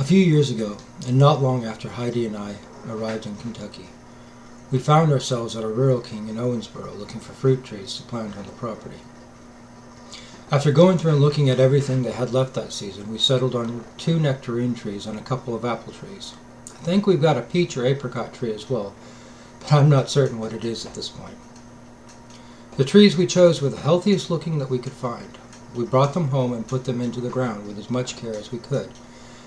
A few years ago, and not long after Heidi and I arrived in Kentucky, we found ourselves at a rural king in Owensboro looking for fruit trees to plant on the property. After going through and looking at everything they had left that season, we settled on 2 nectarine trees and a couple of apple trees. I think we've got a peach or apricot tree as well, but I'm not certain what it is at this point. The trees we chose were the healthiest looking that we could find. We brought them home and put them into the ground with as much care as we could,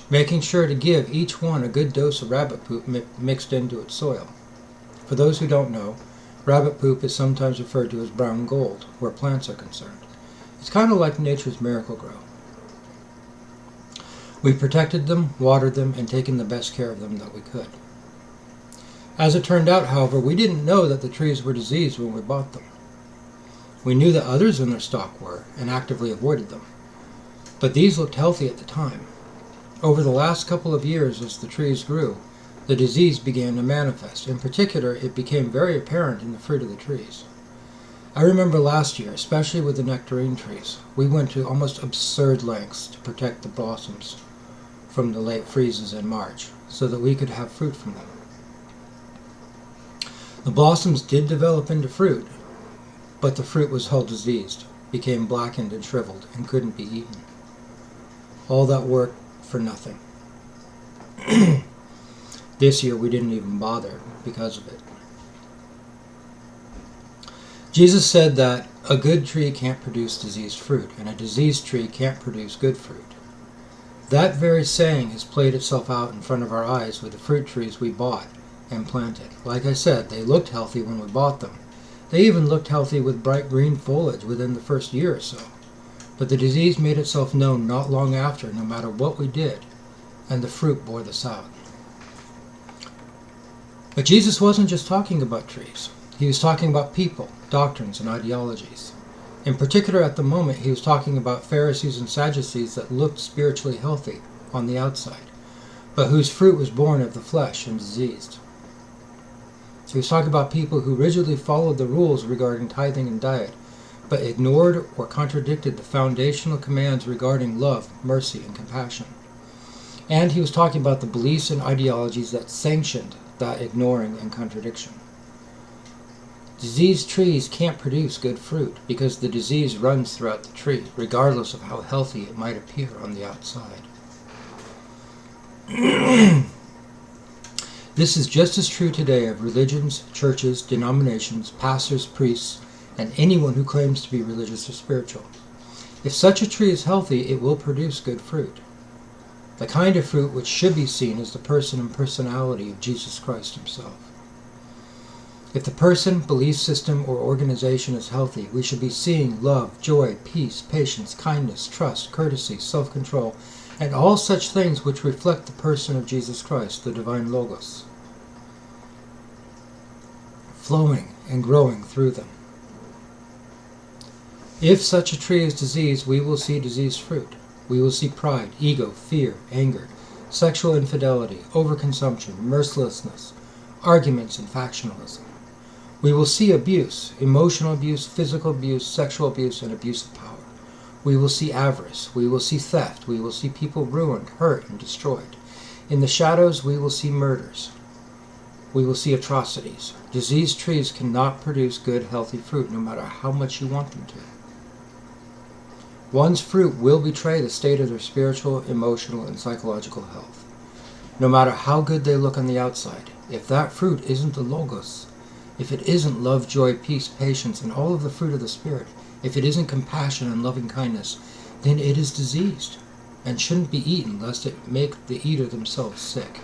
making sure to give each one a good dose of rabbit poop mixed into its soil. For those who don't know, rabbit poop is sometimes referred to as brown gold where plants are concerned. It's kind of like nature's Miracle-Gro. We protected them, watered them, and taken the best care of them that we could. As it turned out, however, we didn't know that the trees were diseased when we bought them. We knew that others in their stock were, and actively avoided them. But these looked healthy at the time. Over the last couple of years, as the trees grew, the disease began to manifest. In particular, it became very apparent in the fruit of the trees. I remember last year, especially with the nectarine trees, we went to almost absurd lengths to protect the blossoms from the late freezes in March, so that we could have fruit from them. The blossoms did develop into fruit, but the fruit was all diseased, became blackened and shriveled, and couldn't be eaten. All that work for nothing. This year we didn't even bother because of it. Jesus said that a good tree can't produce diseased fruit, and a diseased tree can't produce good fruit. That very saying has played itself out in front of our eyes with the fruit trees we bought and planted. Like I said, they looked healthy when we bought them. They even looked healthy with bright green foliage within the first year or so. But the disease made itself known not long after, no matter what we did, and the fruit bore this out. But Jesus wasn't just talking about trees. He was talking about people, doctrines, and ideologies. In particular, at the moment, he was talking about Pharisees and Sadducees that looked spiritually healthy on the outside, but whose fruit was born of the flesh and diseased. He was talking about people who rigidly followed the rules regarding tithing and diet, but ignored or contradicted the foundational commands regarding love, mercy, and compassion. And he was talking about the beliefs and ideologies that sanctioned that ignoring and contradiction. Diseased trees can't produce good fruit because the disease runs throughout the tree, regardless of how healthy it might appear on the outside. This is just as true today of religions, churches, denominations, pastors, priests, and anyone who claims to be religious or spiritual. If such a tree is healthy, it will produce good fruit. The kind of fruit which should be seen as the person and personality of Jesus Christ himself. If the person, belief system, or organization is healthy, we should be seeing love, joy, peace, patience, kindness, trust, courtesy, self-control, and all such things which reflect the person of Jesus Christ, the divine Logos, flowing and growing through them. If such a tree is diseased, we will see diseased fruit. We will see pride, ego, fear, anger, sexual infidelity, overconsumption, mercilessness, arguments, and factionalism. We will see abuse, emotional abuse, physical abuse, sexual abuse, and abuse of power. We will see avarice. We will see theft. We will see people ruined, hurt, and destroyed. In the shadows, we will see murders. We will see atrocities. Diseased trees cannot produce good, healthy fruit, no matter how much you want them to. One's fruit will betray the state of their spiritual, emotional, and psychological health. No matter how good they look on the outside, if that fruit isn't the Logos, if it isn't love, joy, peace, patience, and all of the fruit of the Spirit, if it isn't compassion and loving kindness, then it is diseased and shouldn't be eaten lest it make the eater themselves sick.